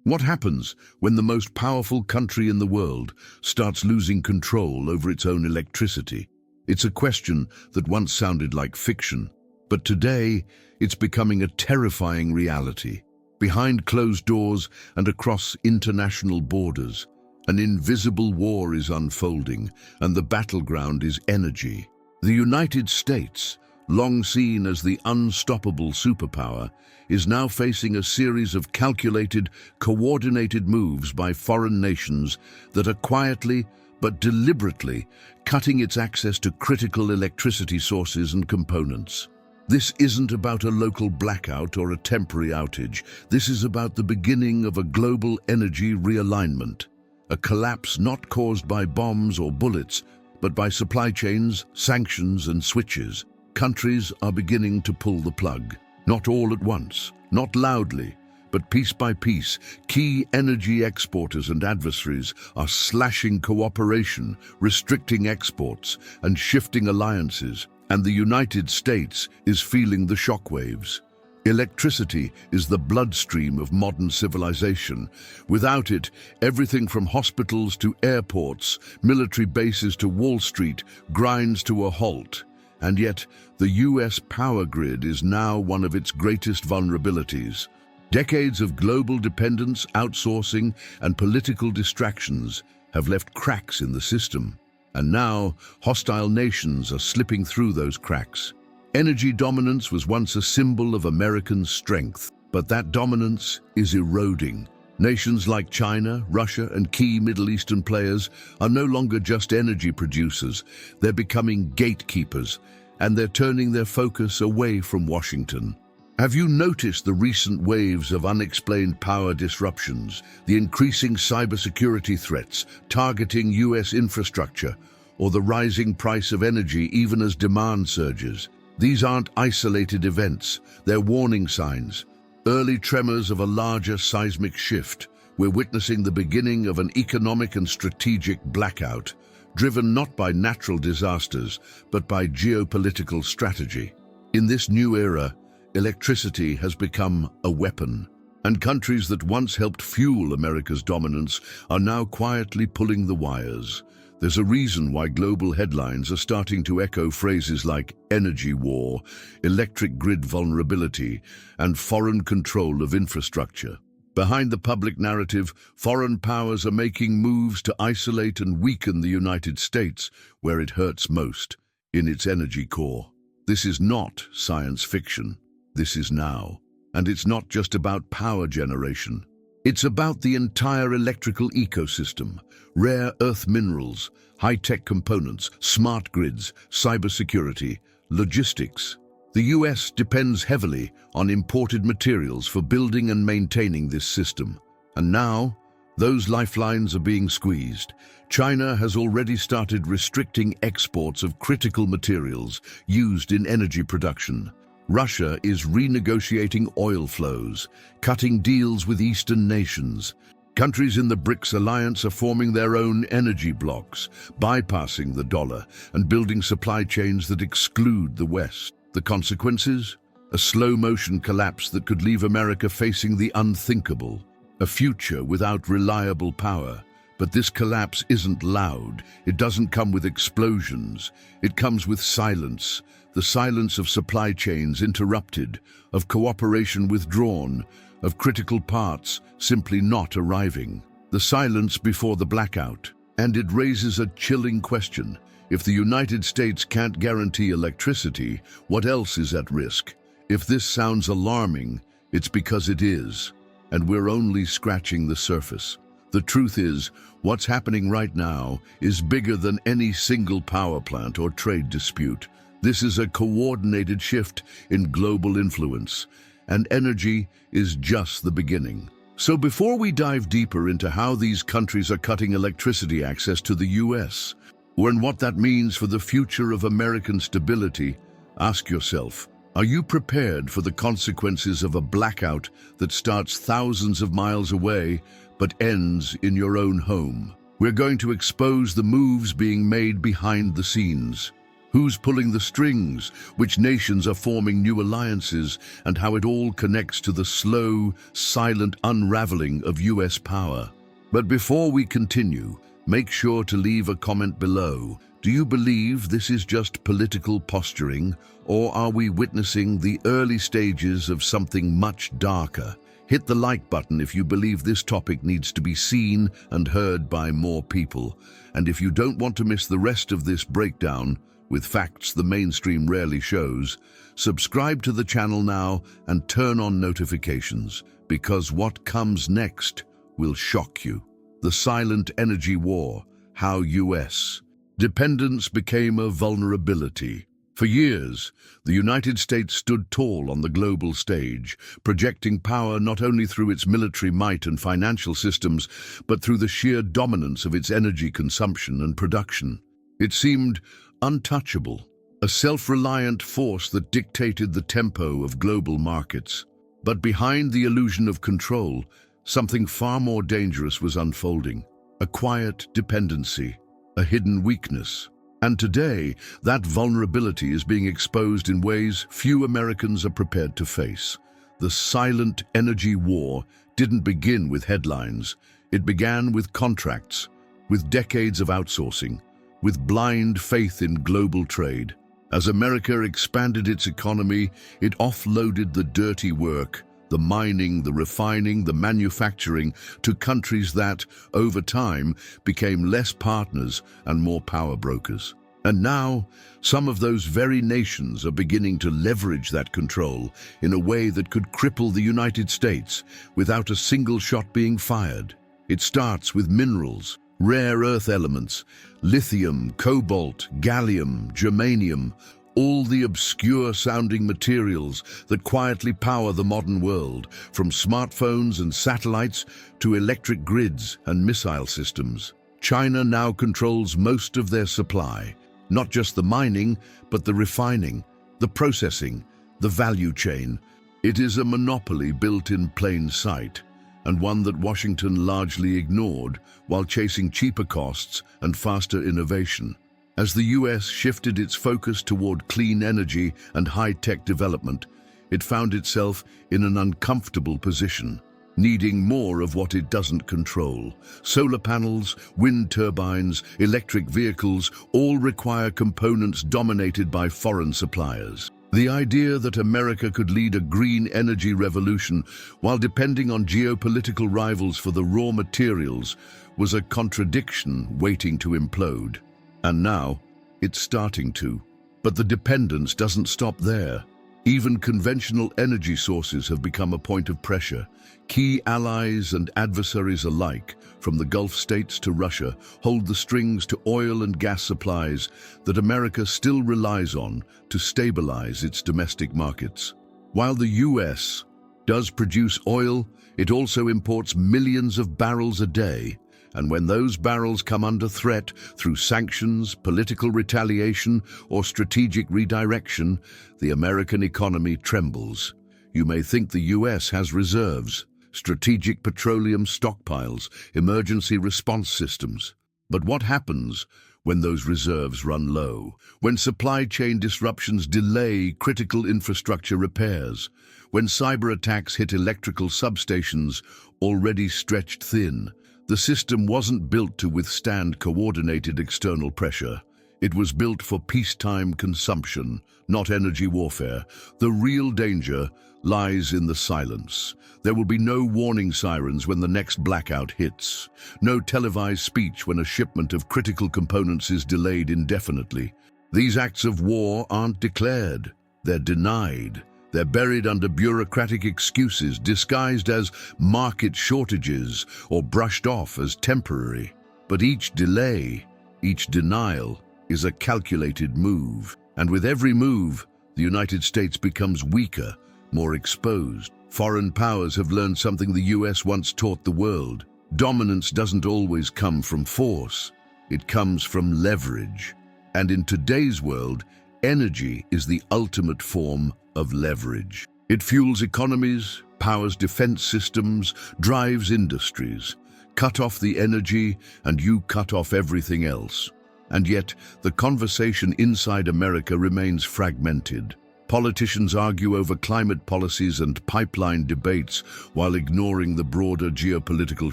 What happens when the most powerful country in the world starts losing control over its own electricity? It's a question that once sounded like fiction, but today it's becoming a terrifying reality. Behind closed doors and across international borders, an invisible war is unfolding, and the battleground is energy. The United States, long seen as the unstoppable superpower, is now facing a series of calculated, coordinated moves by foreign nations that are quietly but deliberately cutting its access to critical electricity sources and components. This isn't about a local blackout or a temporary outage. This is about the beginning of a global energy realignment, a collapse not caused by bombs or bullets, but by supply chains, sanctions, and switches. Countries are beginning to pull the plug. Not all at once, not loudly, but piece by piece. Key energy exporters and adversaries are slashing cooperation, restricting exports, and shifting alliances, and the United States is feeling the shockwaves. Electricity is the bloodstream of modern civilization. Without it, everything from hospitals to airports, military bases to Wall Street, grinds to a halt. And yet, the US power grid is now one of its greatest vulnerabilities. Decades of global dependence, outsourcing, and political distractions have left cracks in the system. And now, hostile nations are slipping through those cracks. Energy dominance was once a symbol of American strength, but that dominance is eroding. Nations like China, Russia, and key Middle Eastern players are no longer just energy producers. They're becoming gatekeepers, and they're turning their focus away from Washington. Have you noticed the recent waves of unexplained power disruptions, the increasing cybersecurity threats targeting US infrastructure, or the rising price of energy even as demand surges? These aren't isolated events, they're warning signs. Early tremors of a larger seismic shift. We're witnessing the beginning of an economic and strategic blackout, driven not by natural disasters, but by geopolitical strategy. In this new era, electricity has become a weapon, and countries that once helped fuel America's dominance are now quietly pulling the wires. There's a reason why global headlines are starting to echo phrases like energy war, electric grid vulnerability, and foreign control of infrastructure. Behind the public narrative, foreign powers are making moves to isolate and weaken the United States, where it hurts most, in its energy core. This is not science fiction. This is now. And it's not just about power generation. It's about the entire electrical ecosystem: rare earth minerals, high-tech components, smart grids, cybersecurity, logistics. The US depends heavily on imported materials for building and maintaining this system. And now, those lifelines are being squeezed. China has already started restricting exports of critical materials used in energy production. Russia is renegotiating oil flows, cutting deals with Eastern nations. Countries in the BRICS alliance are forming their own energy blocs, bypassing the dollar and building supply chains that exclude the West. The consequences? A slow-motion collapse that could leave America facing the unthinkable, a future without reliable power. But this collapse isn't loud. It doesn't come with explosions. It comes with silence. The silence of supply chains interrupted, of cooperation withdrawn, of critical parts simply not arriving. The silence before the blackout. And it raises a chilling question. If the United States can't guarantee electricity, what else is at risk? If this sounds alarming, it's because it is. And we're only scratching the surface. The truth is, what's happening right now is bigger than any single power plant or trade dispute. This is a coordinated shift in global influence, and energy is just the beginning. So before we dive deeper into how these countries are cutting electricity access to the US, and what that means for the future of American stability, ask yourself, are you prepared for the consequences of a blackout that starts thousands of miles away but ends in your own home? We're going to expose the moves being made behind the scenes. Who's pulling the strings, which nations are forming new alliances, and how it all connects to the slow, silent unraveling of US power. But before we continue, make sure to leave a comment below. Do you believe this is just political posturing, or are we witnessing the early stages of something much darker? Hit the like button if you believe this topic needs to be seen and heard by more people. And if you don't want to miss the rest of this breakdown, with facts the mainstream rarely shows, subscribe to the channel now and turn on notifications, because what comes next will shock you. The silent energy war, how US dependence became a vulnerability. For years, the United States stood tall on the global stage, projecting power not only through its military might and financial systems, but through the sheer dominance of its energy consumption and production. It seemed untouchable, a self-reliant force that dictated the tempo of global markets. But behind the illusion of control, something far more dangerous was unfolding. A quiet dependency, a hidden weakness. And today, that vulnerability is being exposed in ways few Americans are prepared to face. The silent energy war didn't begin with headlines. It began with contracts, with decades of outsourcing, with blind faith in global trade. As America expanded its economy, it offloaded the dirty work, the mining, the refining, the manufacturing, to countries that, over time, became less partners and more power brokers. And now, some of those very nations are beginning to leverage that control in a way that could cripple the United States without a single shot being fired. It starts with minerals, rare earth elements, lithium, cobalt, gallium, germanium, all the obscure-sounding materials that quietly power the modern world, from smartphones and satellites to electric grids and missile systems. China now controls most of their supply, not just the mining, but the refining, the processing, the value chain. It is a monopoly built in plain sight, and one that Washington largely ignored while chasing cheaper costs and faster innovation. As the US shifted its focus toward clean energy and high-tech development, it found itself in an uncomfortable position, needing more of what it doesn't control. Solar panels, wind turbines, electric vehicles all require components dominated by foreign suppliers. The idea that America could lead a green energy revolution while depending on geopolitical rivals for the raw materials was a contradiction waiting to implode. And now, it's starting to. But the dependence doesn't stop there. Even conventional energy sources have become a point of pressure. Key allies and adversaries alike, from the Gulf states to Russia, hold the strings to oil and gas supplies that America still relies on to stabilize its domestic markets. While the US does produce oil, it also imports millions of barrels a day. And when those barrels come under threat through sanctions, political retaliation, or strategic redirection, the American economy trembles. You may think the US has reserves, strategic petroleum stockpiles, emergency response systems. But what happens when those reserves run low? When supply chain disruptions delay critical infrastructure repairs? When cyberattacks hit electrical substations already stretched thin? The system wasn't built to withstand coordinated external pressure. It was built for peacetime consumption, not energy warfare. The real danger lies in the silence. There will be no warning sirens when the next blackout hits. No televised speech when a shipment of critical components is delayed indefinitely. These acts of war aren't declared. They're denied. They're buried under bureaucratic excuses, disguised as market shortages or brushed off as temporary. But each delay, each denial, is a calculated move. And with every move, the United States becomes weaker, more exposed. Foreign powers have learned something the US once taught the world. Dominance doesn't always come from force. It comes from leverage. And in today's world, energy is the ultimate form of leverage. It fuels economies, powers defense systems, drives industries. Cut off the energy and you cut off everything else. And yet, the conversation inside America remains fragmented. Politicians argue over climate policies and pipeline debates while ignoring the broader geopolitical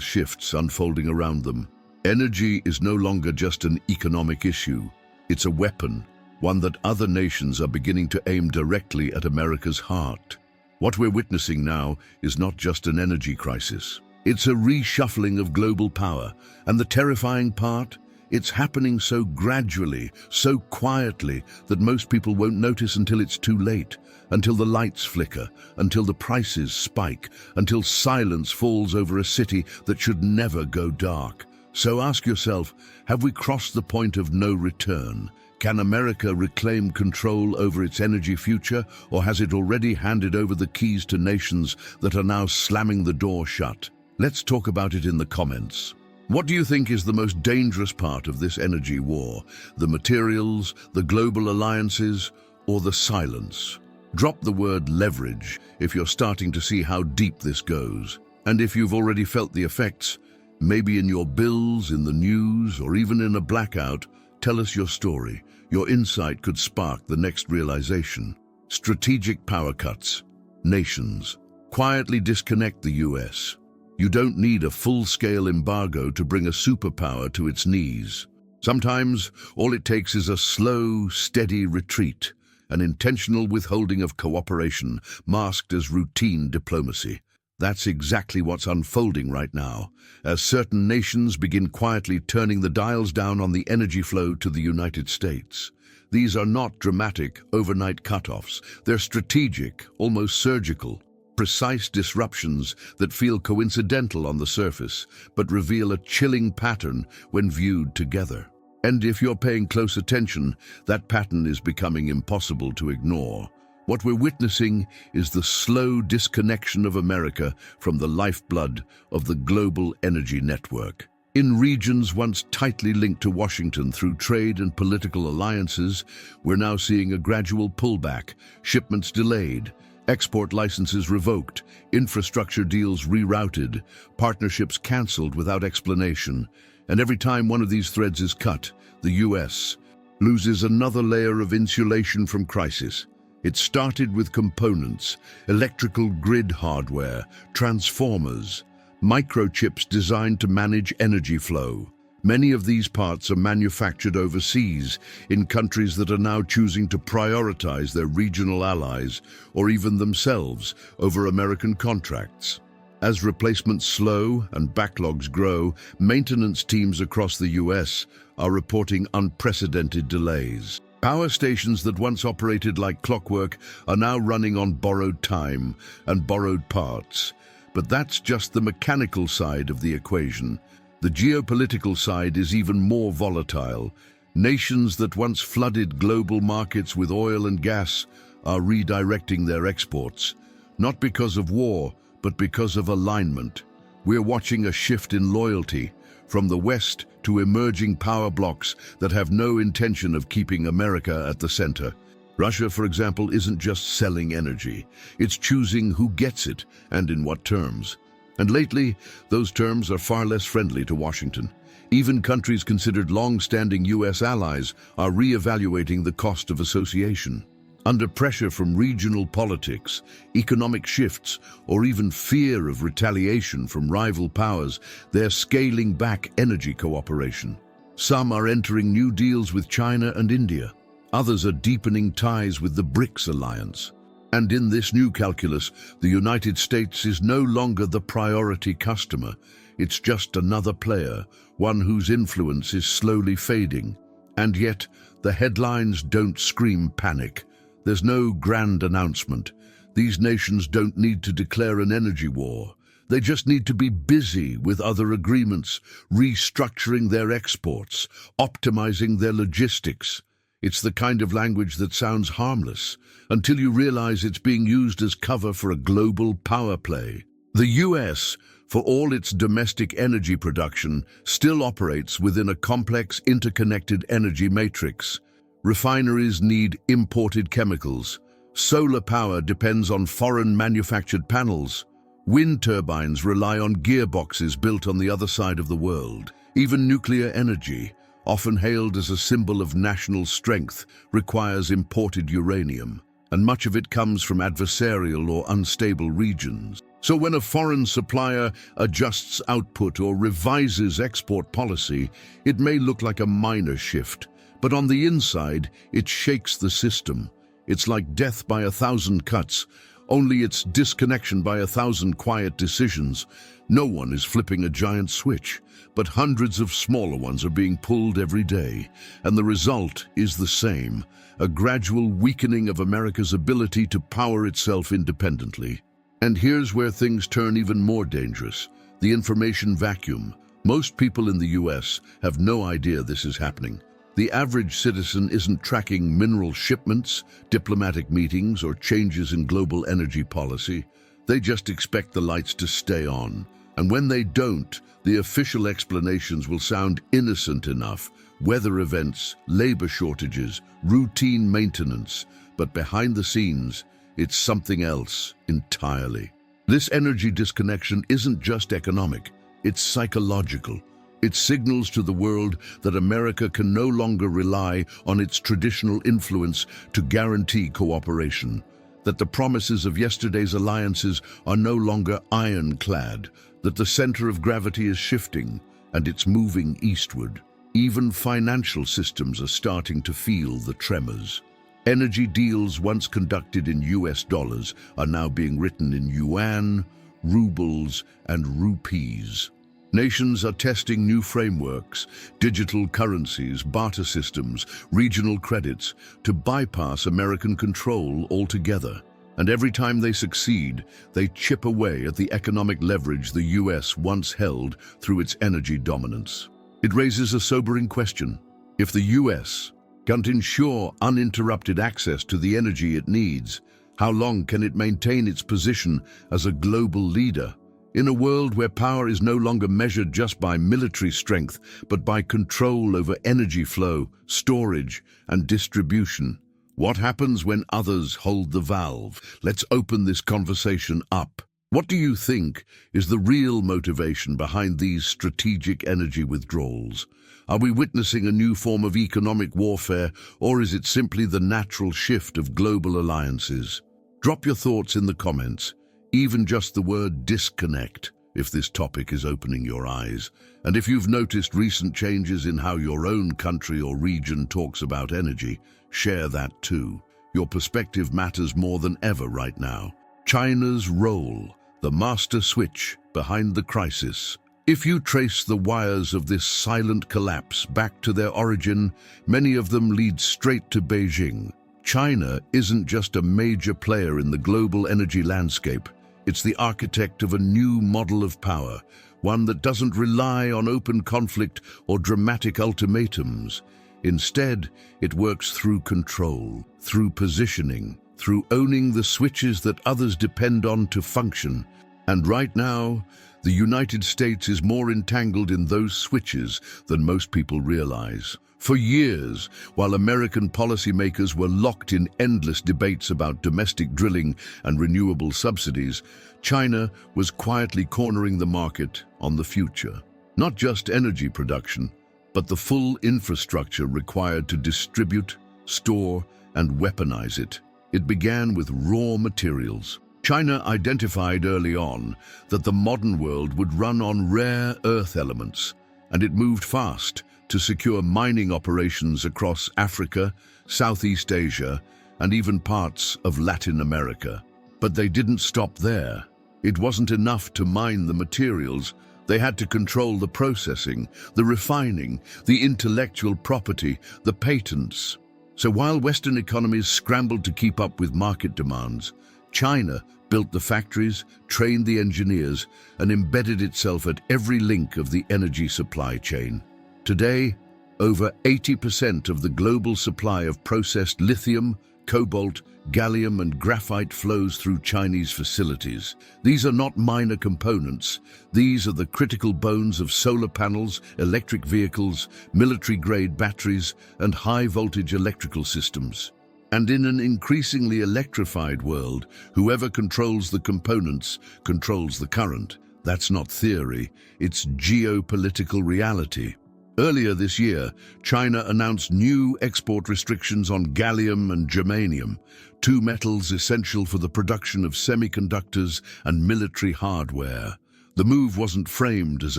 shifts unfolding around them. Energy is no longer just an economic issue. It's a weapon, one that other nations are beginning to aim directly at America's heart. What we're witnessing now is not just an energy crisis. It's a reshuffling of global power, and the terrifying part? It's happening so gradually, so quietly, that most people won't notice until it's too late, until the lights flicker, until the prices spike, until silence falls over a city that should never go dark. So ask yourself, have we crossed the point of no return? Can America reclaim control over its energy future, or has it already handed over the keys to nations that are now slamming the door shut? Let's talk about it in the comments. What do you think is the most dangerous part of this energy war? The materials, the global alliances, or the silence? Drop the word leverage if you're starting to see how deep this goes. And if you've already felt the effects, maybe in your bills, in the news, or even in a blackout, tell us your story. Your insight could spark the next realization. Strategic power cuts. Nations quietly disconnect the US. You don't need a full-scale embargo to bring a superpower to its knees. Sometimes, all it takes is a slow, steady retreat, an intentional withholding of cooperation, masked as routine diplomacy. That's exactly what's unfolding right now, as certain nations begin quietly turning the dials down on the energy flow to the United States. These are not dramatic, overnight cutoffs. They're strategic, almost surgical. Precise disruptions that feel coincidental on the surface, but reveal a chilling pattern when viewed together. And if you're paying close attention, that pattern is becoming impossible to ignore. What we're witnessing is the slow disconnection of America from the lifeblood of the global energy network. In regions once tightly linked to Washington through trade and political alliances, we're now seeing a gradual pullback, shipments delayed, export licenses revoked, infrastructure deals rerouted, partnerships cancelled without explanation. And every time one of these threads is cut, the US loses another layer of insulation from crisis. It started with components, electrical grid hardware, transformers, microchips designed to manage energy flow. Many of these parts are manufactured overseas, in countries that are now choosing to prioritize their regional allies, or even themselves, over American contracts. As replacements slow and backlogs grow, maintenance teams across the US are reporting unprecedented delays. Power stations that once operated like clockwork are now running on borrowed time and borrowed parts. But that's just the mechanical side of the equation. The geopolitical side is even more volatile. Nations that once flooded global markets with oil and gas are redirecting their exports, not because of war, but because of alignment. We're watching a shift in loyalty, from the West to emerging power blocks that have no intention of keeping America at the center. Russia, for example, isn't just selling energy. It's choosing who gets it and in what terms. And lately, those terms are far less friendly to Washington. Even countries considered long-standing US allies are re-evaluating the cost of association. Under pressure from regional politics, economic shifts, or even fear of retaliation from rival powers, they're scaling back energy cooperation. Some are entering new deals with China and India. Others are deepening ties with the BRICS alliance. And in this new calculus, the United States is no longer the priority customer. It's just another player, one whose influence is slowly fading. And yet, the headlines don't scream panic. There's no grand announcement. These nations don't need to declare an energy war. They just need to be busy with other agreements, restructuring their exports, optimizing their logistics. It's the kind of language that sounds harmless, until you realize it's being used as cover for a global power play. The US, for all its domestic energy production, still operates within a complex interconnected energy matrix. Refineries need imported chemicals. Solar power depends on foreign manufactured panels. Wind turbines rely on gearboxes built on the other side of the world. Even nuclear energy, often hailed as a symbol of national strength, requires imported uranium, and much of it comes from adversarial or unstable regions. So when a foreign supplier adjusts output or revises export policy, it may look like a minor shift, but on the inside, it shakes the system. It's like death by 1,000 cuts, only it's disconnection by 1,000 quiet decisions. No one is flipping a giant switch, but hundreds of smaller ones are being pulled every day, and the result is the same, a gradual weakening of America's ability to power itself independently. And here's where things turn even more dangerous: the information vacuum. Most people in the US have no idea this is happening. The average citizen isn't tracking mineral shipments, diplomatic meetings, or changes in global energy policy. They just expect the lights to stay on. And when they don't, the official explanations will sound innocent enough: weather events, labor shortages, routine maintenance. But behind the scenes, it's something else entirely. This energy disconnection isn't just economic, it's psychological. It signals to the world that America can no longer rely on its traditional influence to guarantee cooperation, that the promises of yesterday's alliances are no longer ironclad, that the center of gravity is shifting, and it's moving eastward. Even financial systems are starting to feel the tremors. Energy deals once conducted in US dollars are now being written in yuan, rubles, and rupees. Nations are testing new frameworks, digital currencies, barter systems, regional credits, to bypass American control altogether. And every time they succeed, they chip away at the economic leverage the US once held through its energy dominance. It raises a sobering question. If the US can't ensure uninterrupted access to the energy it needs, how long can it maintain its position as a global leader? In a world where power is no longer measured just by military strength, but by control over energy flow, storage, and distribution, what happens when others hold the valve? Let's open this conversation up. What do you think is the real motivation behind these strategic energy withdrawals? Are we witnessing a new form of economic warfare, or is it simply the natural shift of global alliances? Drop your thoughts in the comments. Even just the word disconnect, if this topic is opening your eyes. And if you've noticed recent changes in how your own country or region talks about energy, share that too. Your perspective matters more than ever right now. China's role, the master switch behind the crisis. If you trace the wires of this silent collapse back to their origin, many of them lead straight to Beijing. China isn't just a major player in the global energy landscape. It's the architect of a new model of power, one that doesn't rely on open conflict or dramatic ultimatums. Instead, it works through control, through positioning, through owning the switches that others depend on to function. And right now, the United States is more entangled in those switches than most people realize. For years, while American policymakers were locked in endless debates about domestic drilling and renewable subsidies, China was quietly cornering the market on the future. Not just energy production, but the full infrastructure required to distribute, store, and weaponize it. It began with raw materials. China identified early on that the modern world would run on rare earth elements, and it moved fast to secure mining operations across Africa, Southeast Asia, and even parts of Latin America. But they didn't stop there. It wasn't enough to mine the materials. They had to control the processing, the refining, the intellectual property, the patents. So while Western economies scrambled to keep up with market demands, China built the factories, trained the engineers, and embedded itself at every link of the energy supply chain. Today, over 80% of the global supply of processed lithium, cobalt, gallium, and graphite flows through Chinese facilities. These are not minor components. These are the critical bones of solar panels, electric vehicles, military-grade batteries, and high-voltage electrical systems. And in an increasingly electrified world, whoever controls the components controls the current. That's not theory, it's geopolitical reality. Earlier this year, China announced new export restrictions on gallium and germanium, two metals essential for the production of semiconductors and military hardware. The move wasn't framed as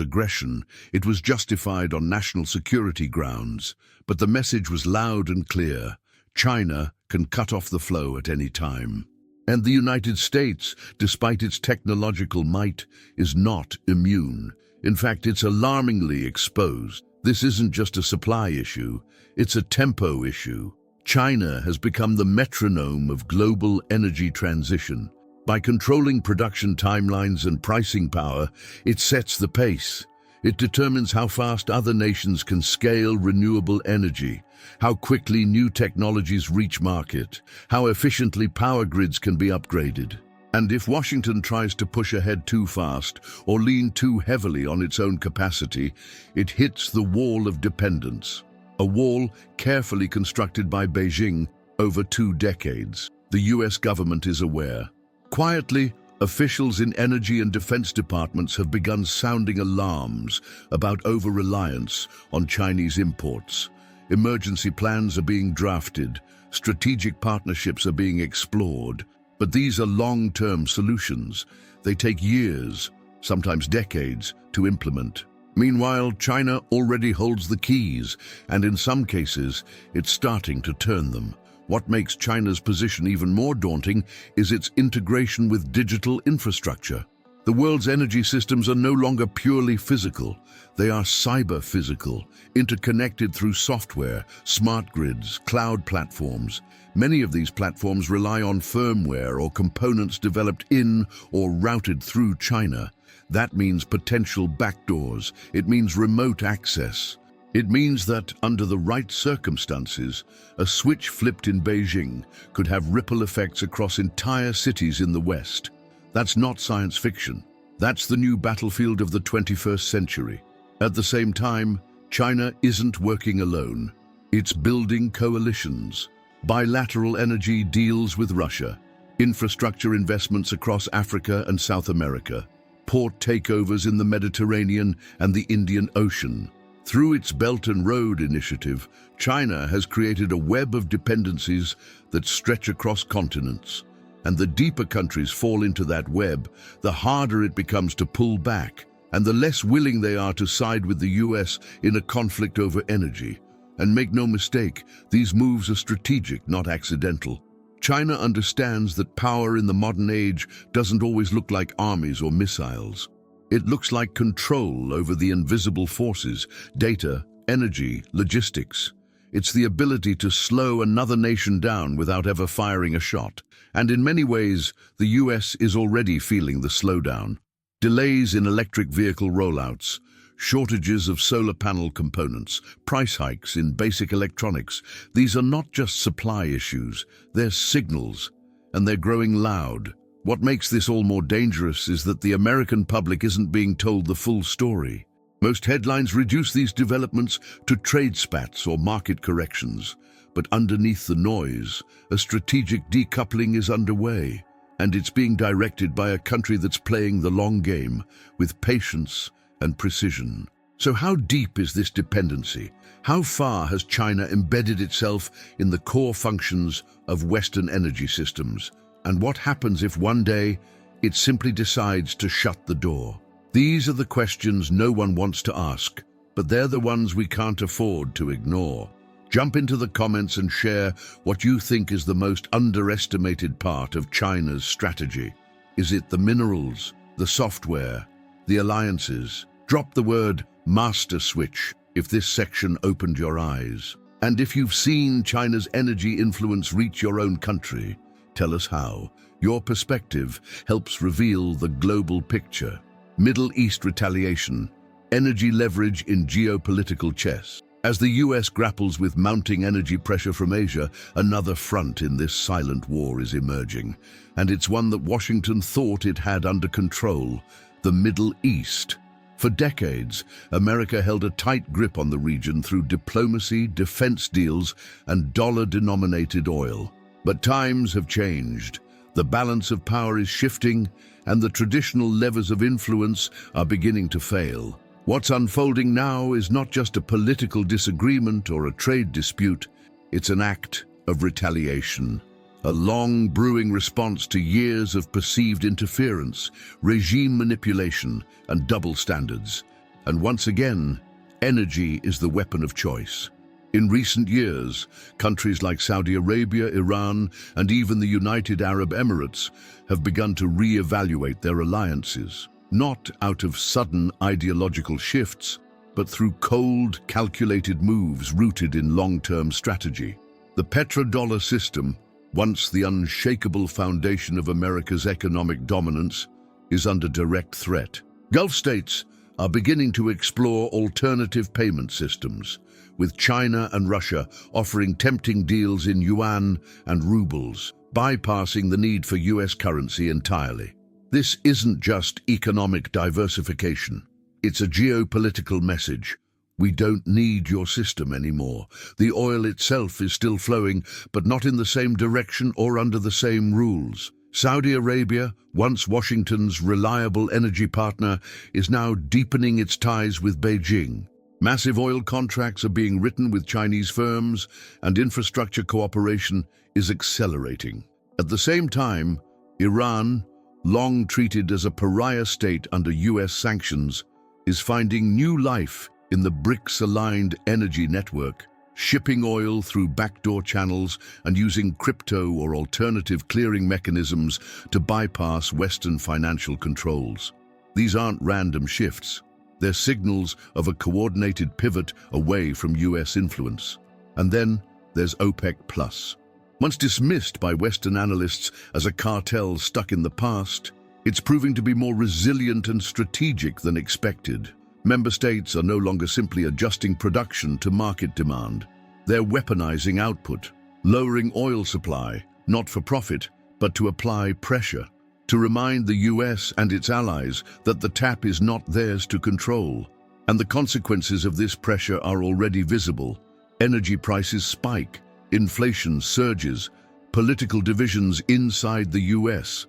aggression, it was justified on national security grounds. But the message was loud and clear: China can cut off the flow at any time. And the United States, despite its technological might, is not immune. In fact, it's alarmingly exposed. This isn't just a supply issue, it's a tempo issue. China has become the metronome of global energy transition. By controlling production timelines and pricing power, it sets the pace. It determines how fast other nations can scale renewable energy, how quickly new technologies reach market, how efficiently power grids can be upgraded. And if Washington tries to push ahead too fast or lean too heavily on its own capacity, it hits the wall of dependence, a wall carefully constructed by Beijing over 2 decades. The US government is aware. Quietly, officials in energy and defense departments have begun sounding alarms about over-reliance on Chinese imports. Emergency plans are being drafted, strategic partnerships are being explored. But these are long-term solutions. They take years, sometimes decades, to implement. Meanwhile, China already holds the keys, and in some cases, it's starting to turn them. What makes China's position even more daunting is its integration with digital infrastructure. The world's energy systems are no longer purely physical. They are cyber-physical, interconnected through software, smart grids, cloud platforms. Many of these platforms rely on firmware or components developed in or routed through China. That means potential backdoors. It means remote access. It means that, under the right circumstances, a switch flipped in Beijing could have ripple effects across entire cities in the West. That's not science fiction. That's the new battlefield of the 21st century. At the same time, China isn't working alone. It's building coalitions. Bilateral energy deals with Russia, infrastructure investments across Africa and South America, port takeovers in the Mediterranean and the Indian Ocean. Through its Belt and Road initiative, China has created a web of dependencies that stretch across continents. And the deeper countries fall into that web, the harder it becomes to pull back, and the less willing they are to side with the US in a conflict over energy. And make no mistake, these moves are strategic, not accidental. China understands that power in the modern age doesn't always look like armies or missiles. It looks like control over the invisible forces, data, energy, logistics. It's the ability to slow another nation down without ever firing a shot. And in many ways, the US is already feeling the slowdown. Delays in electric vehicle rollouts, shortages of solar panel components, price hikes in basic electronics. These are not just supply issues, they're signals, and they're growing loud. What makes this all more dangerous is that the American public isn't being told the full story. Most headlines reduce these developments to trade spats or market corrections. But underneath the noise, a strategic decoupling is underway, and it's being directed by a country that's playing the long game with patience and precision. So how deep is this dependency? How far has China embedded itself in the core functions of Western energy systems? And what happens if one day it simply decides to shut the door? These are the questions no one wants to ask, but they're the ones we can't afford to ignore. Jump into the comments and share what you think is the most underestimated part of China's strategy. Is it the minerals, the software, the alliances? Drop the word master switch if this section opened your eyes. And if you've seen China's energy influence reach your own country, tell us how. Your perspective helps reveal the global picture. Middle East retaliation, energy leverage in geopolitical chess. As the US grapples with mounting energy pressure from Asia, another front in this silent war is emerging, and it's one that Washington thought it had under control: the Middle East. For decades, America held a tight grip on the region through diplomacy, defense deals, and dollar-denominated oil. But times have changed. The balance of power is shifting, and the traditional levers of influence are beginning to fail. What's unfolding now is not just a political disagreement or a trade dispute, it's an act of retaliation. A long brewing response to years of perceived interference, regime manipulation, and double standards. And once again, energy is the weapon of choice. In recent years, countries like Saudi Arabia, Iran, and even the United Arab Emirates have begun to re-evaluate their alliances, not out of sudden ideological shifts, but through cold, calculated moves rooted in long-term strategy. The petrodollar system, once the unshakable foundation of America's economic dominance, is under direct threat. Gulf states are beginning to explore alternative payment systems, with China and Russia offering tempting deals in yuan and rubles, bypassing the need for US currency entirely. This isn't just economic diversification. It's a geopolitical message. We don't need your system anymore. The oil itself is still flowing, but not in the same direction or under the same rules. Saudi Arabia, once Washington's reliable energy partner, is now deepening its ties with Beijing. Massive oil contracts are being written with Chinese firms, and infrastructure cooperation is accelerating. At the same time, Iran, long treated as a pariah state under US sanctions, is finding new life in the BRICS-aligned energy network, shipping oil through backdoor channels and using crypto or alternative clearing mechanisms to bypass Western financial controls. These aren't random shifts. They're signals of a coordinated pivot away from US influence. And then there's OPEC+. Once dismissed by Western analysts as a cartel stuck in the past, it's proving to be more resilient and strategic than expected. Member states are no longer simply adjusting production to market demand. They're weaponizing output, lowering oil supply, not for profit, but to apply pressure, to remind the US and its allies that the tap is not theirs to control. And the consequences of this pressure are already visible. Energy prices spike, inflation surges, political divisions inside the US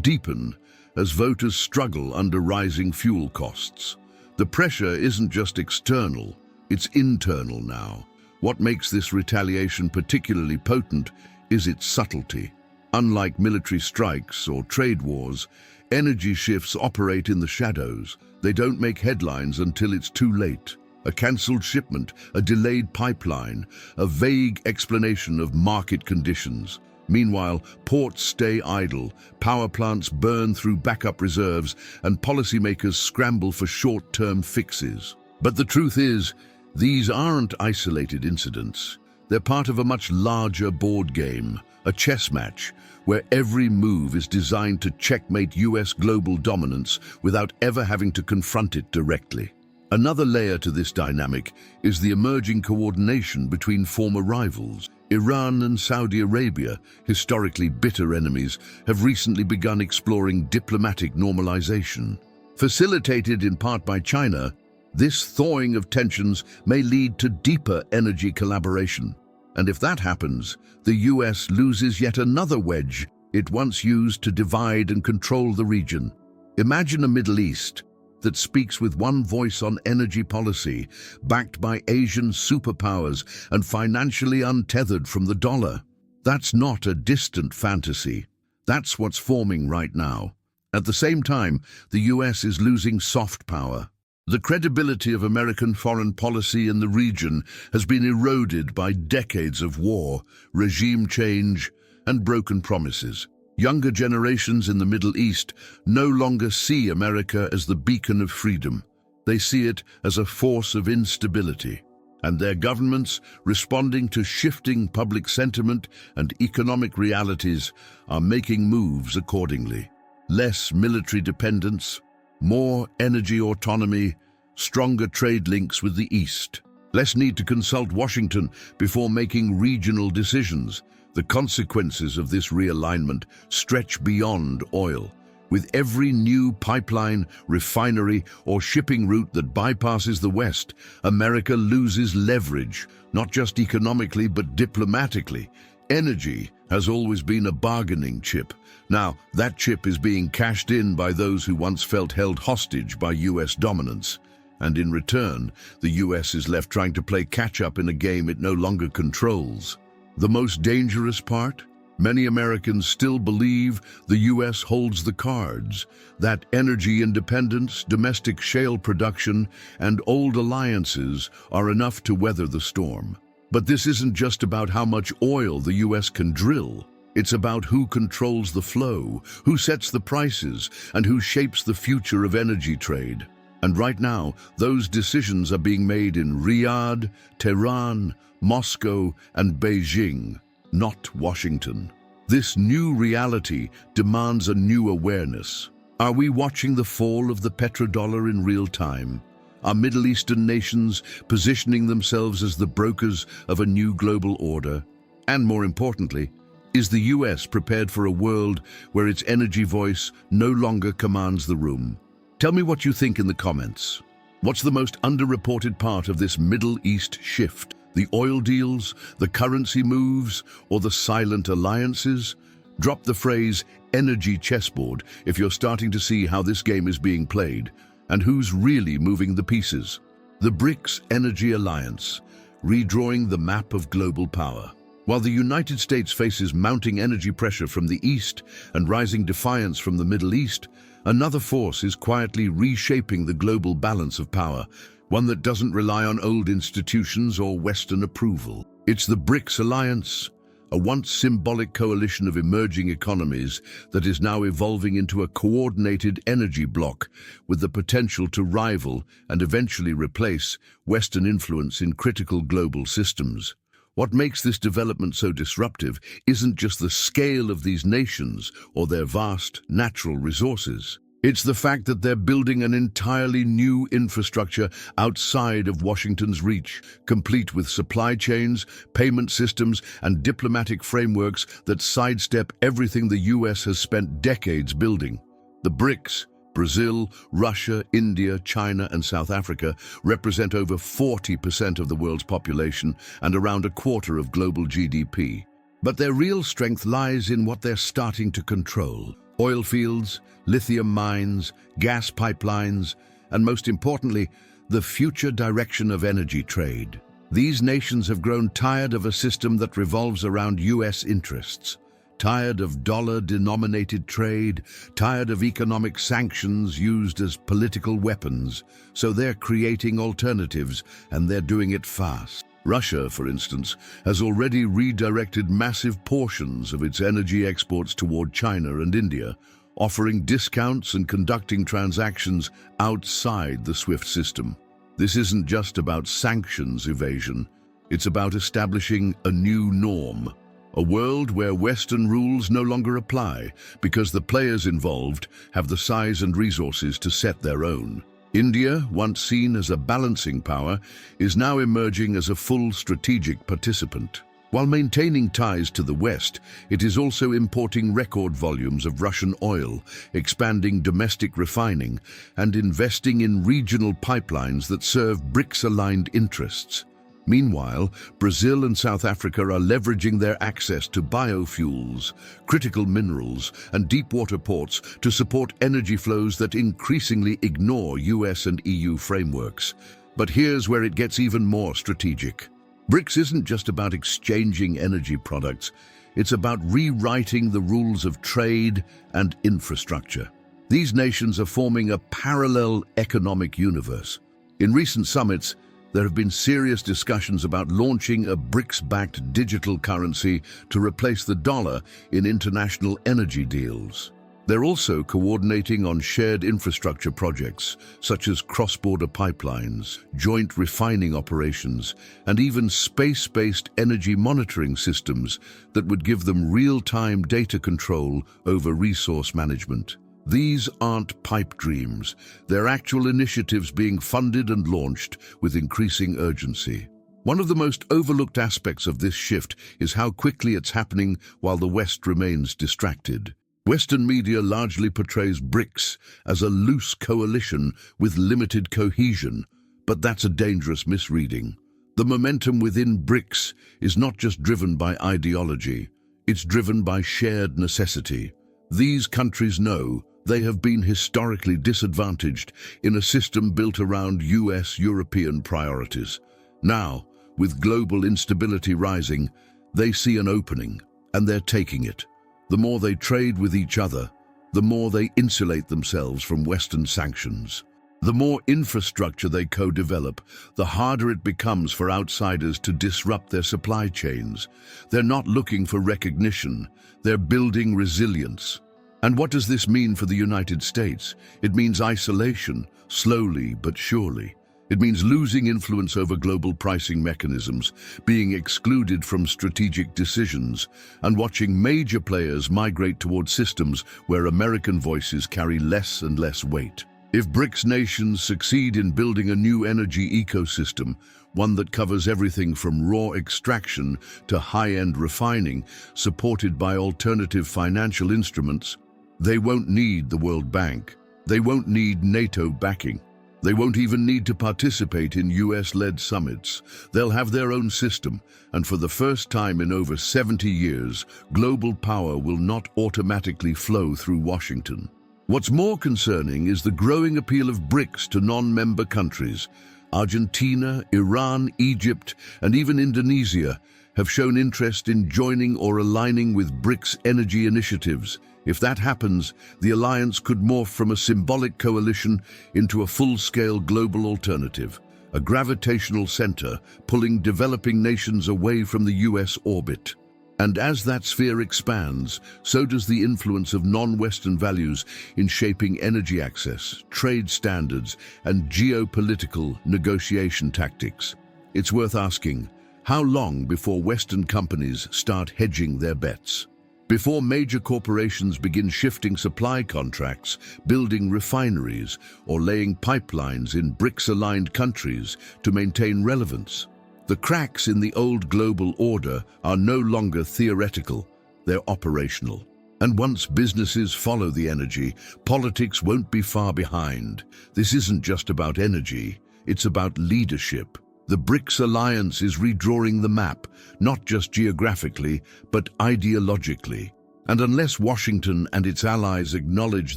deepen as voters struggle under rising fuel costs. The pressure isn't just external, it's internal now. What makes this retaliation particularly potent is its subtlety. Unlike military strikes or trade wars, energy shifts operate in the shadows. They don't make headlines until it's too late. A cancelled shipment, a delayed pipeline, a vague explanation of market conditions. Meanwhile, ports stay idle, power plants burn through backup reserves, and policymakers scramble for short-term fixes. But the truth is, these aren't isolated incidents. They're part of a much larger board game, a chess match, where every move is designed to checkmate US global dominance without ever having to confront it directly. Another layer to this dynamic is the emerging coordination between former rivals. Iran and Saudi Arabia, historically bitter enemies, have recently begun exploring diplomatic normalization. Facilitated in part by China, this thawing of tensions may lead to deeper energy collaboration. And if that happens, the US loses yet another wedge it once used to divide and control the region. Imagine a Middle East that speaks with one voice on energy policy, backed by Asian superpowers and financially untethered from the dollar. That's not a distant fantasy. That's what's forming right now. At the same time, the US is losing soft power. The credibility of American foreign policy in the region has been eroded by decades of war, regime change, and broken promises. Younger generations in the Middle East no longer see America as the beacon of freedom. They see it as a force of instability. And their governments, responding to shifting public sentiment and economic realities, are making moves accordingly. Less military dependence, more energy autonomy, stronger trade links with the East. Less need to consult Washington before making regional decisions. The consequences of this realignment stretch beyond oil. With every new pipeline, refinery, or shipping route that bypasses the West, America loses leverage, not just economically but diplomatically. Energy has always been a bargaining chip. Now, that chip is being cashed in by those who once felt held hostage by US dominance. And in return, the US is left trying to play catch-up in a game it no longer controls. The most dangerous part? Many Americans still believe the US holds the cards, that energy independence, domestic shale production, and old alliances are enough to weather the storm. But this isn't just about how much oil the US can drill. It's about who controls the flow, who sets the prices, and who shapes the future of energy trade. And right now, those decisions are being made in Riyadh, Tehran, Moscow, and Beijing, not Washington. This new reality demands a new awareness. Are we watching the fall of the petrodollar in real time? Are Middle Eastern nations positioning themselves as the brokers of a new global order? And more importantly, is the US prepared for a world where its energy voice no longer commands the room? Tell me what you think in the comments. What's the most underreported part of this Middle East shift? The oil deals, the currency moves, or the silent alliances? Drop the phrase energy chessboard if you're starting to see how this game is being played and who's really moving the pieces. The BRICS Energy Alliance, redrawing the map of global power. While the United States faces mounting energy pressure from the East and rising defiance from the Middle East, another force is quietly reshaping the global balance of power, one that doesn't rely on old institutions or Western approval. It's the BRICS Alliance, a once symbolic coalition of emerging economies that is now evolving into a coordinated energy bloc with the potential to rival and eventually replace Western influence in critical global systems. What makes this development so disruptive isn't just the scale of these nations or their vast natural resources. It's the fact that they're building an entirely new infrastructure outside of Washington's reach, complete with supply chains, payment systems, and diplomatic frameworks that sidestep everything the US has spent decades building. The BRICS, Brazil, Russia, India, China, and South Africa represent over 40% of the world's population and around a quarter of global GDP. But their real strength lies in what they're starting to control: oil fields, lithium mines, gas pipelines, and most importantly, the future direction of energy trade. These nations have grown tired of a system that revolves around US interests, tired of dollar-denominated trade, tired of economic sanctions used as political weapons, so they're creating alternatives, and they're doing it fast. Russia, for instance, has already redirected massive portions of its energy exports toward China and India, offering discounts and conducting transactions outside the SWIFT system. This isn't just about sanctions evasion, it's about establishing a new norm, a world where Western rules no longer apply because the players involved have the size and resources to set their own. India, once seen as a balancing power, is now emerging as a full strategic participant. While maintaining ties to the West, it is also importing record volumes of Russian oil, expanding domestic refining, and investing in regional pipelines that serve BRICS-aligned interests. Meanwhile, Brazil and South Africa are leveraging their access to biofuels, critical minerals, and deep-water ports to support energy flows that increasingly ignore US and EU frameworks. But here's where it gets even more strategic. BRICS isn't just about exchanging energy products, it's about rewriting the rules of trade and infrastructure. These nations are forming a parallel economic universe. In recent summits, there have been serious discussions about launching a BRICS-backed digital currency to replace the dollar in international energy deals. They're also coordinating on shared infrastructure projects, such as cross-border pipelines, joint refining operations, and even space-based energy monitoring systems that would give them real-time data control over resource management. These aren't pipe dreams. They're actual initiatives being funded and launched with increasing urgency. One of the most overlooked aspects of this shift is how quickly it's happening while the West remains distracted. Western media largely portrays BRICS as a loose coalition with limited cohesion, but that's a dangerous misreading. The momentum within BRICS is not just driven by ideology, it's driven by shared necessity. These countries know They have been historically disadvantaged in a system built around US-European priorities. Now, with global instability rising, they see an opening, and they're taking it. The more they trade with each other, the more they insulate themselves from Western sanctions. The more infrastructure they co-develop, the harder it becomes for outsiders to disrupt their supply chains. They're not looking for recognition, they're building resilience. And what does this mean for the United States? It means isolation, slowly but surely. It means losing influence over global pricing mechanisms, being excluded from strategic decisions, and watching major players migrate towards systems where American voices carry less and less weight. If BRICS nations succeed in building a new energy ecosystem, one that covers everything from raw extraction to high-end refining, supported by alternative financial instruments, they won't need the World Bank. They won't need NATO backing. They won't even need to participate in US-led summits. They'll have their own system, and for the first time in over 70 years, global power will not automatically flow through Washington. What's more concerning is the growing appeal of BRICS to non-member countries. Argentina, Iran, Egypt, and even Indonesia have shown interest in joining or aligning with BRICS energy initiatives. If that happens, the alliance could morph from a symbolic coalition into a full-scale global alternative, a gravitational center pulling developing nations away from the US orbit. And as that sphere expands, so does the influence of non-Western values in shaping energy access, trade standards, and geopolitical negotiation tactics. It's worth asking, how long before Western companies start hedging their bets? Before major corporations begin shifting supply contracts, building refineries, or laying pipelines in BRICS-aligned countries to maintain relevance. The cracks in the old global order are no longer theoretical, they're operational. And once businesses follow the energy, politics won't be far behind. This isn't just about energy, it's about leadership. The BRICS alliance is redrawing the map, not just geographically, but ideologically. And unless Washington and its allies acknowledge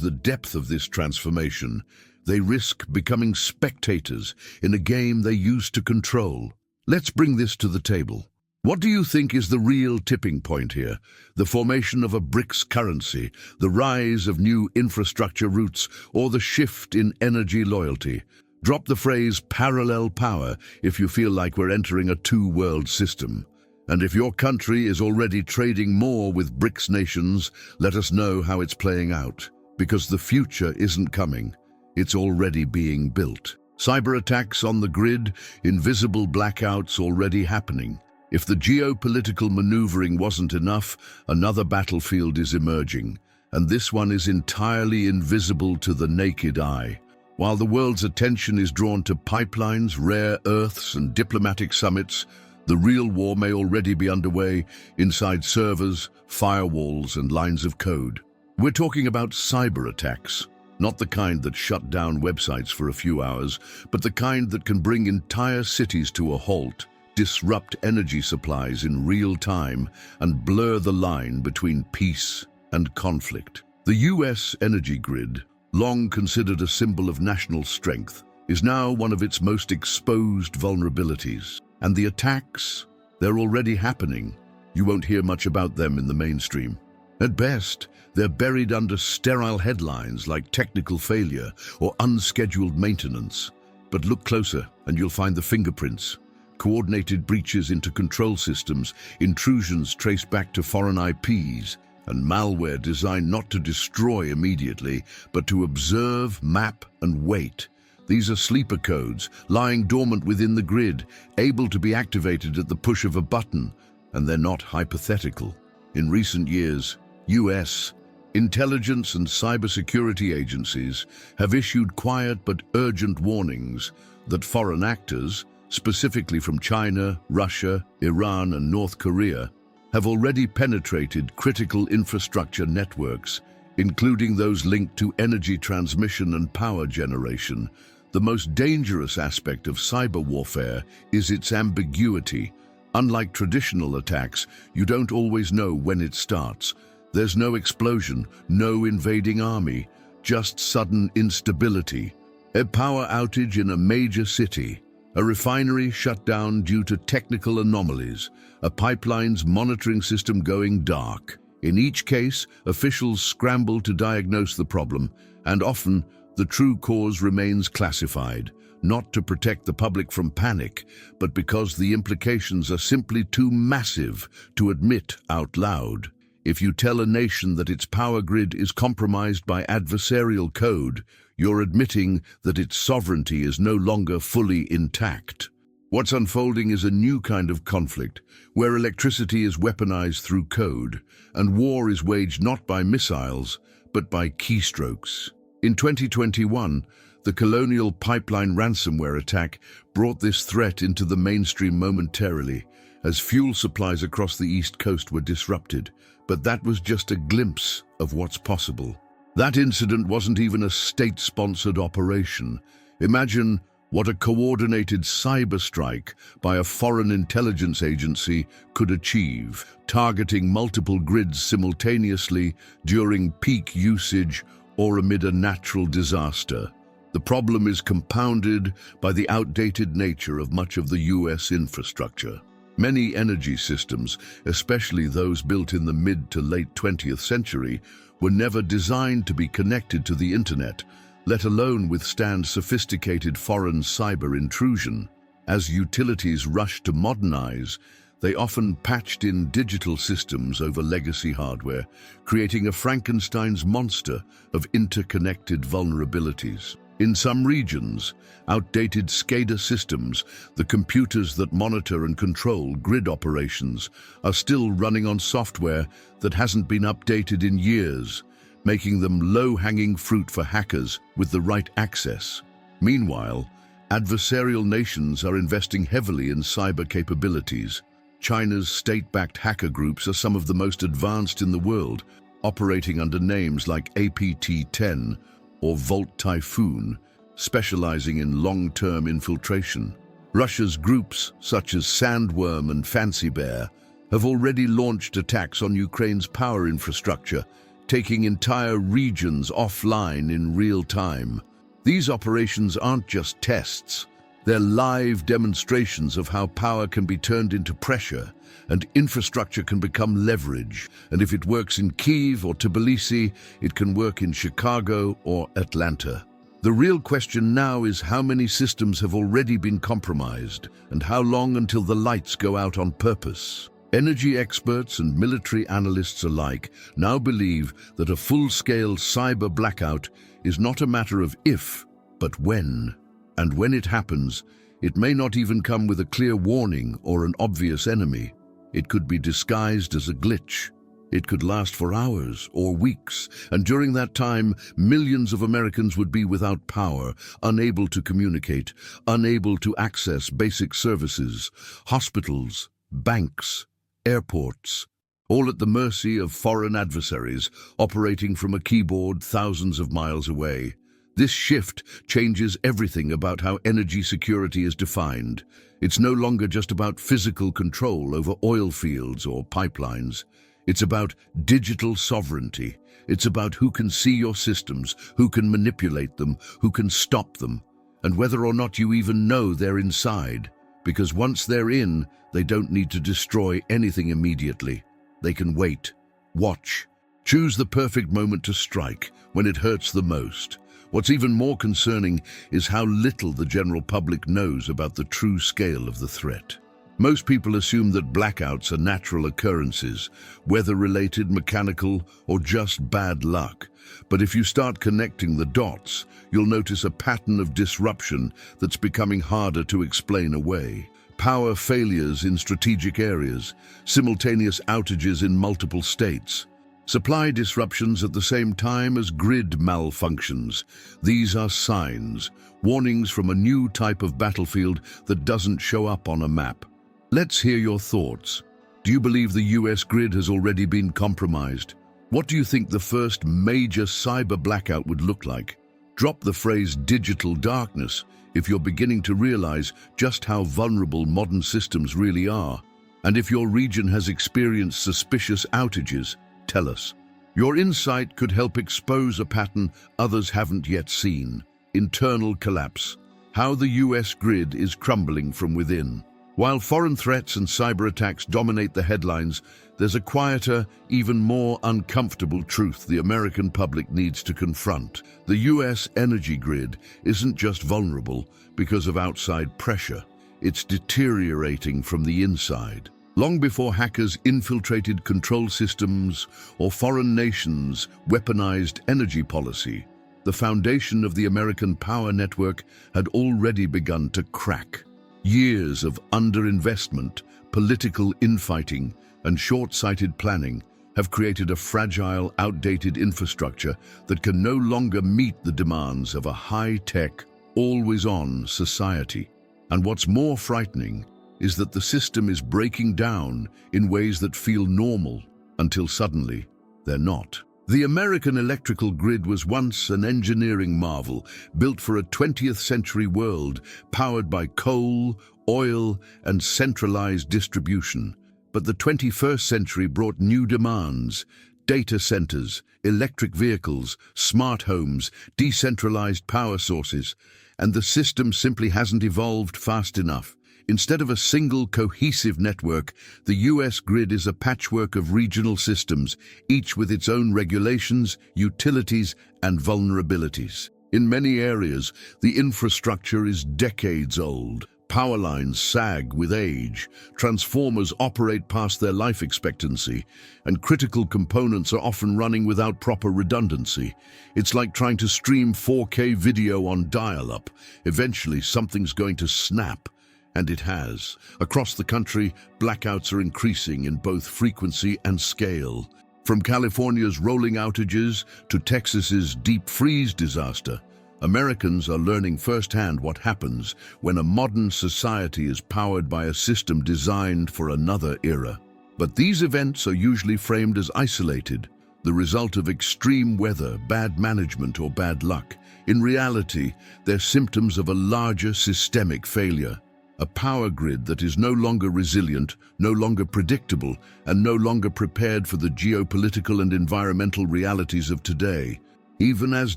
the depth of this transformation, they risk becoming spectators in a game they used to control. Let's bring this to the table. What do you think is the real tipping point here? The formation of a BRICS currency, the rise of new infrastructure routes, or the shift in energy loyalty? Drop the phrase parallel power if you feel like we're entering a two-world system. And if your country is already trading more with BRICS nations, let us know how it's playing out. Because the future isn't coming, it's already being built. Cyber attacks on the grid, invisible blackouts already happening. If the geopolitical maneuvering wasn't enough, another battlefield is emerging, and this one is entirely invisible to the naked eye. While the world's attention is drawn to pipelines, rare earths, and diplomatic summits, the real war may already be underway inside servers, firewalls, and lines of code. We're talking about cyber attacks. Not the kind that shut down websites for a few hours, but the kind that can bring entire cities to a halt, disrupt energy supplies in real time, and blur the line between peace and conflict. The US energy grid, long considered a symbol of national strength, is now one of its most exposed vulnerabilities. And the attacks, they're already happening. You won't hear much about them in the mainstream. At best, they're buried under sterile headlines like technical failure or unscheduled maintenance. But look closer and you'll find the fingerprints. Coordinated breaches into control systems, intrusions traced back to foreign IPs, and malware designed not to destroy immediately, but to observe, map, and wait. These are sleeper codes, lying dormant within the grid, able to be activated at the push of a button, and they're not hypothetical. In recent years, US intelligence and cybersecurity agencies have issued quiet but urgent warnings that foreign actors, specifically from China, Russia, Iran, and North Korea, have already penetrated critical infrastructure networks, including those linked to energy transmission and power generation. The most dangerous aspect of cyber warfare is its ambiguity. Unlike traditional attacks, you don't always know when it starts. There's no explosion, no invading army, just sudden instability. A power outage in a major city, a refinery shut down due to technical anomalies, a pipeline's monitoring system going dark. In each case, officials scramble to diagnose the problem, and often the true cause remains classified, not to protect the public from panic, but because the implications are simply too massive to admit out loud. If you tell a nation that its power grid is compromised by adversarial code, you're admitting that its sovereignty is no longer fully intact. What's unfolding is a new kind of conflict, where electricity is weaponized through code, and war is waged not by missiles, but by keystrokes. In 2021, the Colonial Pipeline ransomware attack brought this threat into the mainstream momentarily, as fuel supplies across the East Coast were disrupted. But that was just a glimpse of what's possible. That incident wasn't even a state-sponsored operation. Imagine what a coordinated cyber strike by a foreign intelligence agency could achieve, targeting multiple grids simultaneously during peak usage or amid a natural disaster. The problem is compounded by the outdated nature of much of the US infrastructure. Many energy systems, especially those built in the mid to late 20th century, were never designed to be connected to the internet, let alone withstand sophisticated foreign cyber intrusion. As utilities rushed to modernize, they often patched in digital systems over legacy hardware, creating a Frankenstein's monster of interconnected vulnerabilities. In some regions, outdated SCADA systems, the computers that monitor and control grid operations, are still running on software that hasn't been updated in years, making them low-hanging fruit for hackers with the right access. Meanwhile, adversarial nations are investing heavily in cyber capabilities. China's state-backed hacker groups are some of the most advanced in the world, operating under names like APT-10 or Volt Typhoon, specializing in long-term infiltration. Russia's groups, such as Sandworm and Fancy Bear, have already launched attacks on Ukraine's power infrastructure, taking entire regions offline in real time. These operations aren't just tests, they're live demonstrations of how power can be turned into pressure and infrastructure can become leverage. And if it works in Kyiv or Tbilisi, it can work in Chicago or Atlanta. The real question now is how many systems have already been compromised and how long until the lights go out on purpose. Energy experts and military analysts alike now believe that a full-scale cyber blackout is not a matter of if, but when. And when it happens, it may not even come with a clear warning or an obvious enemy. It could be disguised as a glitch. It could last for hours or weeks, and during that time, millions of Americans would be without power, unable to communicate, unable to access basic services, hospitals, banks, airports, all at the mercy of foreign adversaries operating from a keyboard thousands of miles away. This shift changes everything about how energy security is defined. It's no longer just about physical control over oil fields or pipelines. It's about digital sovereignty. It's about who can see your systems, who can manipulate them, who can stop them, and whether or not you even know they're inside. Because once they're in, they don't need to destroy anything immediately. They can wait, watch, choose the perfect moment to strike when it hurts the most. What's even more concerning is how little the general public knows about the true scale of the threat. Most people assume that blackouts are natural occurrences, weather-related, mechanical, or just bad luck. But if you start connecting the dots, you'll notice a pattern of disruption that's becoming harder to explain away. Power failures in strategic areas, simultaneous outages in multiple states, supply disruptions at the same time as grid malfunctions. These are signs, warnings from a new type of battlefield that doesn't show up on a map. Let's hear your thoughts. Do you believe the US grid has already been compromised? What do you think the first major cyber blackout would look like? Drop the phrase digital darkness if you're beginning to realize just how vulnerable modern systems really are. And if your region has experienced suspicious outages, tell us. Your insight could help expose a pattern others haven't yet seen. Internal collapse. How the US grid is crumbling from within. While foreign threats and cyber attacks dominate the headlines, there's a quieter, even more uncomfortable truth the American public needs to confront. The US energy grid isn't just vulnerable because of outside pressure. It's deteriorating from the inside. Long before hackers infiltrated control systems or foreign nations weaponized energy policy, the foundation of the American power network had already begun to crack. Years of underinvestment, political infighting, and short-sighted planning have created a fragile, outdated infrastructure that can no longer meet the demands of a high-tech, always-on society. And what's more frightening is that the system is breaking down in ways that feel normal until suddenly they're not. The American electrical grid was once an engineering marvel built for a 20th century world powered by coal, oil, and centralized distribution. But the 21st century brought new demands: data centers, electric vehicles, smart homes, decentralized power sources, and the system simply hasn't evolved fast enough. Instead of a single cohesive network, the US grid is a patchwork of regional systems, each with its own regulations, utilities, and vulnerabilities. In many areas, the infrastructure is decades old. Power lines sag with age, transformers operate past their life expectancy, and critical components are often running without proper redundancy. It's like trying to stream 4K video on dial-up. Eventually, something's going to snap. And it has. Across the country, blackouts are increasing in both frequency and scale. From California's rolling outages to Texas's deep freeze disaster, Americans are learning firsthand what happens when a modern society is powered by a system designed for another era. But these events are usually framed as isolated, the result of extreme weather, bad management, or bad luck. In reality, they're symptoms of a larger systemic failure. A power grid that is no longer resilient, no longer predictable, and no longer prepared for the geopolitical and environmental realities of today. Even as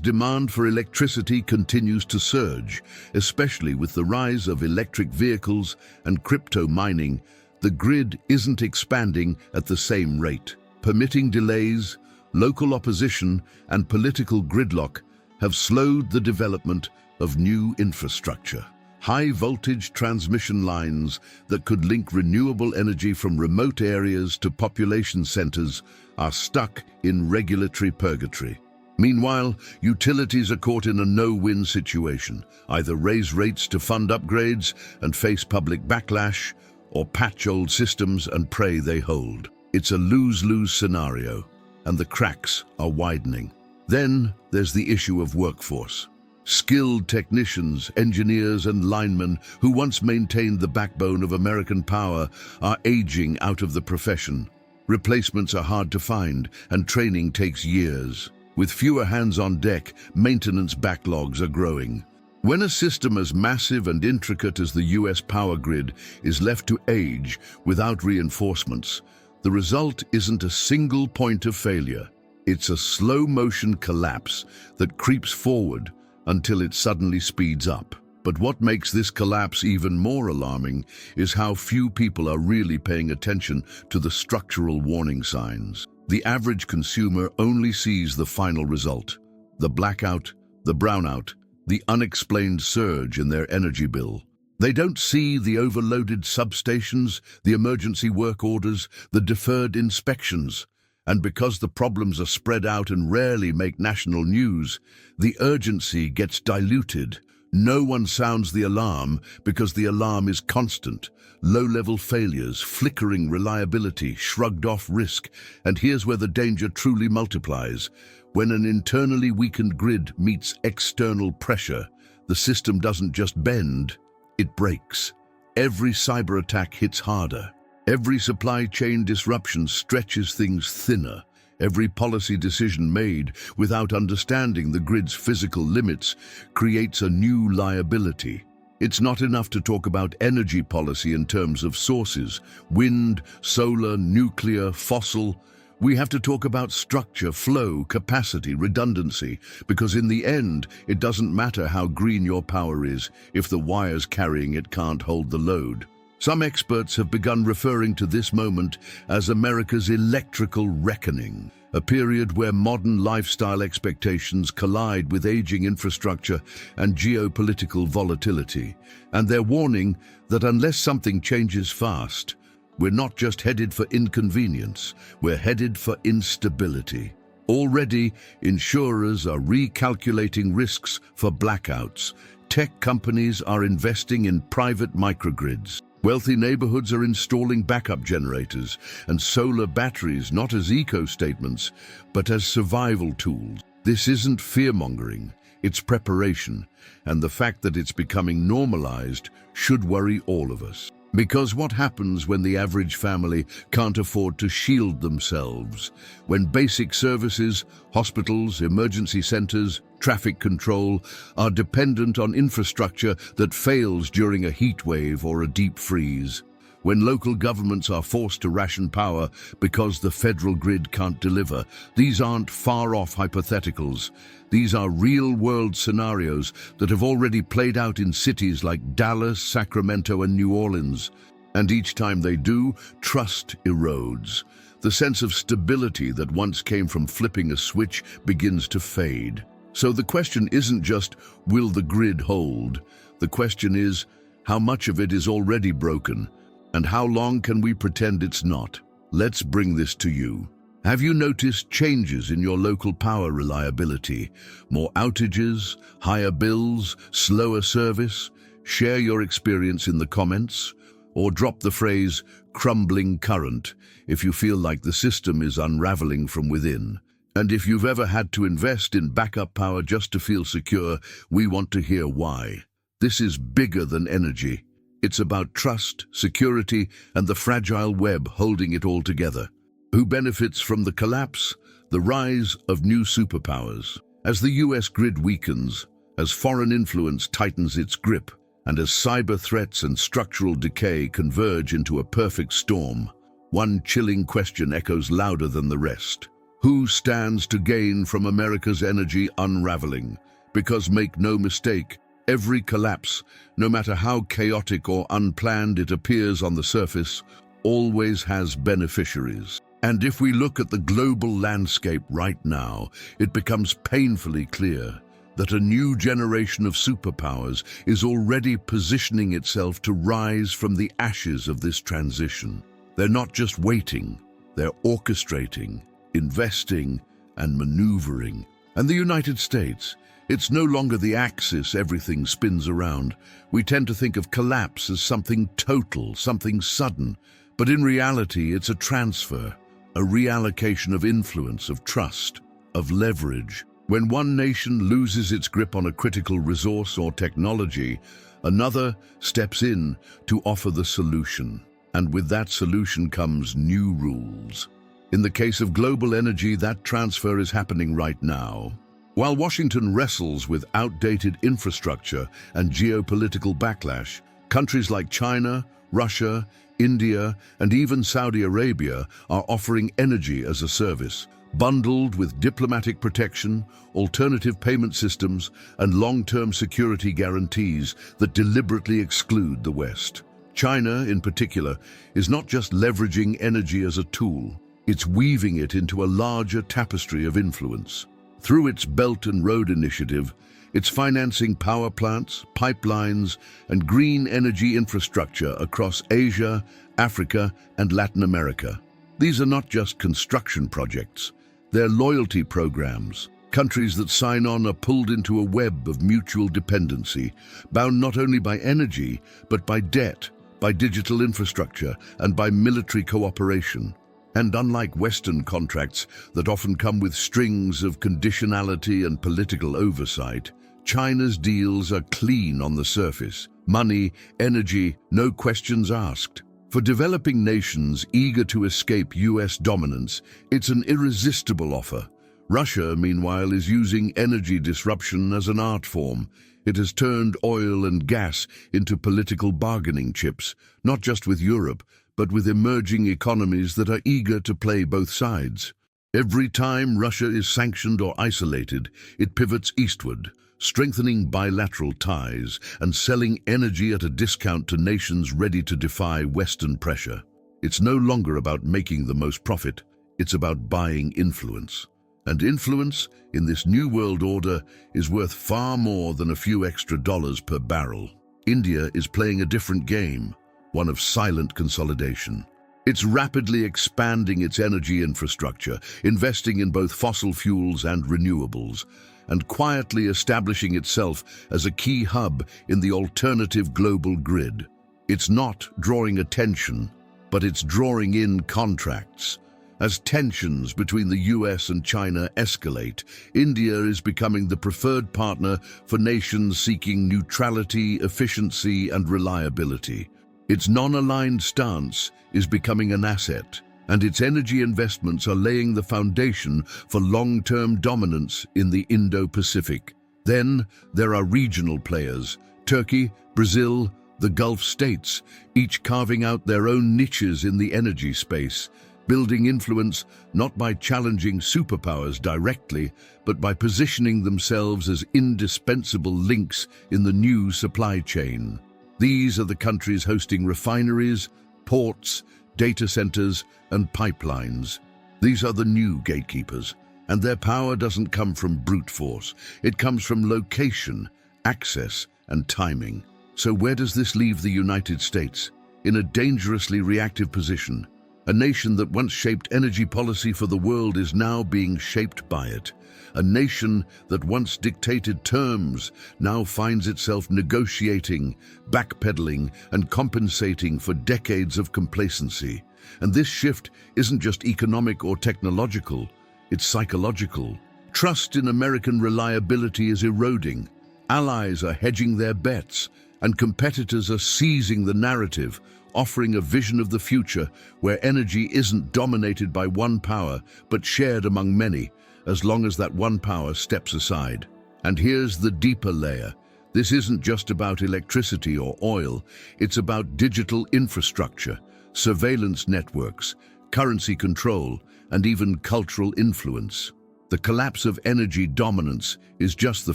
demand for electricity continues to surge, especially with the rise of electric vehicles and crypto mining, the grid isn't expanding at the same rate. Permitting delays, local opposition, and political gridlock have slowed the development of new infrastructure. High-voltage transmission lines that could link renewable energy from remote areas to population centers are stuck in regulatory purgatory. Meanwhile, utilities are caught in a no-win situation. Either raise rates to fund upgrades and face public backlash, or patch old systems and pray they hold. It's a lose-lose scenario, and the cracks are widening. Then there's the issue of workforce. Skilled technicians, engineers, and linemen who once maintained the backbone of American power are aging out of the profession. Replacements are hard to find, and training takes years. With fewer hands on deck, maintenance backlogs are growing. When a system as massive and intricate as the US power grid is left to age without reinforcements, the result isn't a single point of failure. It's a slow-motion collapse that creeps forward until it suddenly speeds up. But what makes this collapse even more alarming is how few people are really paying attention to the structural warning signs. The average consumer only sees the final result: the blackout, the brownout, the unexplained surge in their energy bill. They don't see the overloaded substations, the emergency work orders, the deferred inspections. And because the problems are spread out and rarely make national news, the urgency gets diluted. No one sounds the alarm because the alarm is constant. Low-level failures, flickering reliability, shrugged-off risk. And here's where the danger truly multiplies. When an internally weakened grid meets external pressure, the system doesn't just bend, it breaks. Every cyber attack hits harder. Every supply chain disruption stretches things thinner. Every policy decision made without understanding the grid's physical limits creates a new liability. It's not enough to talk about energy policy in terms of sources: wind, solar, nuclear, fossil. We have to talk about structure, flow, capacity, redundancy, because in the end, it doesn't matter how green your power is if the wires carrying it can't hold the load. Some experts have begun referring to this moment as America's electrical reckoning, a period where modern lifestyle expectations collide with aging infrastructure and geopolitical volatility. And they're warning that unless something changes fast, we're not just headed for inconvenience, we're headed for instability. Already, insurers are recalculating risks for blackouts. Tech companies are investing in private microgrids. Wealthy neighborhoods are installing backup generators and solar batteries not as eco-statements, but as survival tools. This isn't fear-mongering, it's preparation, and the fact that it's becoming normalized should worry all of us. Because what happens when the average family can't afford to shield themselves? When basic services, hospitals, emergency centers, traffic control are dependent on infrastructure that fails during a heat wave or a deep freeze? When local governments are forced to ration power because the federal grid can't deliver? These aren't far-off hypotheticals. These are real-world scenarios that have already played out in cities like Dallas, Sacramento, and New Orleans. And each time they do, trust erodes. The sense of stability that once came from flipping a switch begins to fade. So the question isn't just, will the grid hold? The question is, how much of it is already broken? And how long can we pretend it's not? Let's bring this to you. Have you noticed changes in your local power reliability? More outages, higher bills, slower service? Share your experience in the comments, or drop the phrase crumbling current if you feel like the system is unraveling from within. And if you've ever had to invest in backup power just to feel secure, we want to hear why. This is bigger than energy. It's about trust, security, and the fragile web holding it all together. Who benefits from the collapse? The rise of new superpowers. As the US grid weakens, as foreign influence tightens its grip, and as cyber threats and structural decay converge into a perfect storm, one chilling question echoes louder than the rest. Who stands to gain from America's energy unraveling? Because make no mistake, every collapse, no matter how chaotic or unplanned it appears on the surface, always has beneficiaries. And if we look at the global landscape right now, it becomes painfully clear that a new generation of superpowers is already positioning itself to rise from the ashes of this transition. They're not just waiting, they're orchestrating, investing, and maneuvering. And the United States, it's no longer the axis everything spins around. We tend to think of collapse as something total, something sudden. But in reality, it's a transfer, a reallocation of influence, of trust, of leverage. When one nation loses its grip on a critical resource or technology, another steps in to offer the solution. And with that solution comes new rules. In the case of global energy, that transfer is happening right now. While Washington wrestles with outdated infrastructure and geopolitical backlash, countries like China, Russia, India, and even Saudi Arabia are offering energy as a service, bundled with diplomatic protection, alternative payment systems, and long-term security guarantees that deliberately exclude the West. China, in particular, is not just leveraging energy as a tool, it's weaving it into a larger tapestry of influence. Through its Belt and Road Initiative, it's financing power plants, pipelines, and green energy infrastructure across Asia, Africa, and Latin America. These are not just construction projects, they're loyalty programs. Countries that sign on are pulled into a web of mutual dependency, bound not only by energy, but by debt, by digital infrastructure, and by military cooperation. And unlike Western contracts that often come with strings of conditionality and political oversight, China's deals are clean on the surface. Money, energy, no questions asked. For developing nations eager to escape US dominance, it's an irresistible offer. Russia, meanwhile, is using energy disruption as an art form. It has turned oil and gas into political bargaining chips, not just with Europe, but with emerging economies that are eager to play both sides. Every time Russia is sanctioned or isolated, it pivots eastward, strengthening bilateral ties and selling energy at a discount to nations ready to defy Western pressure. It's no longer about making the most profit, it's about buying influence. And influence, in this new world order, is worth far more than a few extra dollars per barrel. India is playing a different game, one of silent consolidation. It's rapidly expanding its energy infrastructure, investing in both fossil fuels and renewables, and quietly establishing itself as a key hub in the alternative global grid. It's not drawing attention, but it's drawing in contracts. As tensions between the US and China escalate, India is becoming the preferred partner for nations seeking neutrality, efficiency, and reliability. Its non-aligned stance is becoming an asset, and its energy investments are laying the foundation for long-term dominance in the Indo-Pacific. Then there are regional players: Turkey, Brazil, the Gulf states, each carving out their own niches in the energy space, building influence not by challenging superpowers directly, but by positioning themselves as indispensable links in the new supply chain. These are the countries hosting refineries, ports, data centers, and pipelines. These are the new gatekeepers, and their power doesn't come from brute force. It comes from location, access, and timing. So where does this leave the United States? In a dangerously reactive position. A nation that once shaped energy policy for the world is now being shaped by it. A nation that once dictated terms now finds itself negotiating, backpedaling, and compensating for decades of complacency. And this shift isn't just economic or technological, it's psychological. Trust in American reliability is eroding. Allies are hedging their bets, and competitors are seizing the narrative, offering a vision of the future where energy isn't dominated by one power, but shared among many, as long as that one power steps aside. And here's the deeper layer. This isn't just about electricity or oil, it's about digital infrastructure, surveillance networks, currency control, and even cultural influence. The collapse of energy dominance is just the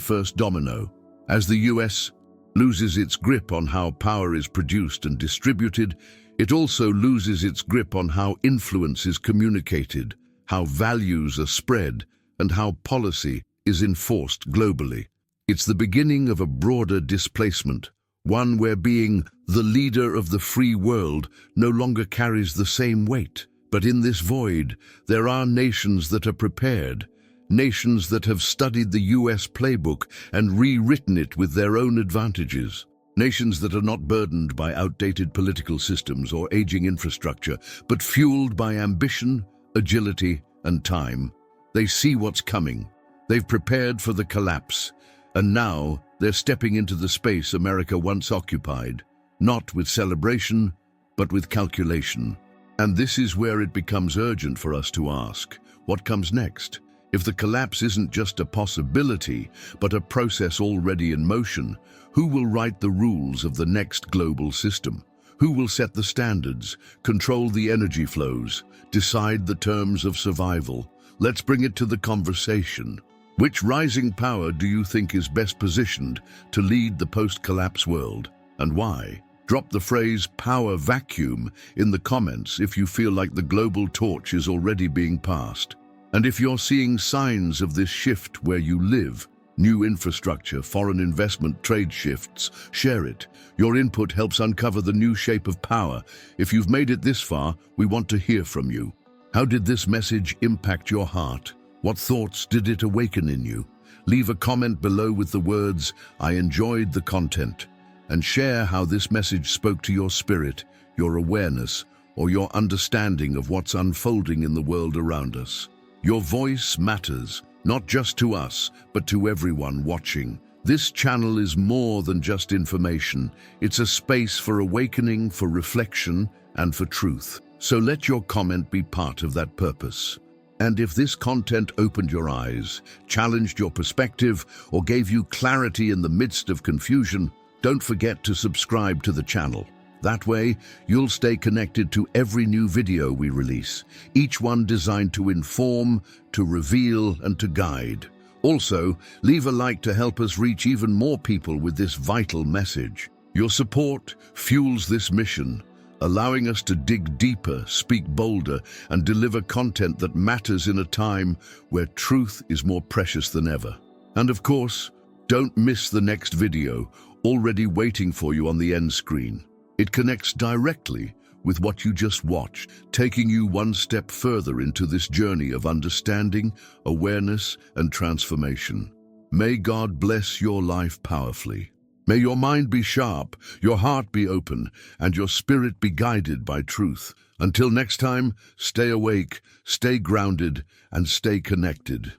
first domino. As the US loses its grip on how power is produced and distributed, it also loses its grip on how influence is communicated, how values are spread, and how policy is enforced globally. It's the beginning of a broader displacement, one where being the leader of the free world no longer carries the same weight. But in this void, there are nations that are prepared, nations that have studied the US playbook and rewritten it with their own advantages. Nations that are not burdened by outdated political systems or aging infrastructure, but fueled by ambition, agility, and time. They see what's coming. They've prepared for the collapse, and now they're stepping into the space America once occupied, not with celebration, but with calculation. And this is where it becomes urgent for us to ask, what comes next? If the collapse isn't just a possibility, but a process already in motion, who will write the rules of the next global system? Who will set the standards, control the energy flows, decide the terms of survival? Let's bring it to the conversation. Which rising power do you think is best positioned to lead the post-collapse world, and why? Drop the phrase "power vacuum" in the comments if you feel like the global torch is already being passed. And if you're seeing signs of this shift where you live, new infrastructure, foreign investment, trade shifts, share it. Your input helps uncover the new shape of power. If you've made it this far, we want to hear from you. How did this message impact your heart? What thoughts did it awaken in you? Leave a comment below with the words, "I enjoyed the content," and share how this message spoke to your spirit, your awareness, or your understanding of what's unfolding in the world around us. Your voice matters, not just to us, but to everyone watching. This channel is more than just information. It's a space for awakening, for reflection, and for truth. So let your comment be part of that purpose. And if this content opened your eyes, challenged your perspective, or gave you clarity in the midst of confusion, don't forget to subscribe to the channel. That way, you'll stay connected to every new video we release, each one designed to inform, to reveal, and to guide. Also, leave a like to help us reach even more people with this vital message. Your support fuels this mission, allowing us to dig deeper, speak bolder, and deliver content that matters in a time where truth is more precious than ever. And of course, don't miss the next video, already waiting for you on the end screen. It connects directly with what you just watched, taking you one step further into this journey of understanding, awareness, and transformation. May God bless your life powerfully. May your mind be sharp, your heart be open, and your spirit be guided by truth. Until next time, stay awake, stay grounded, and stay connected.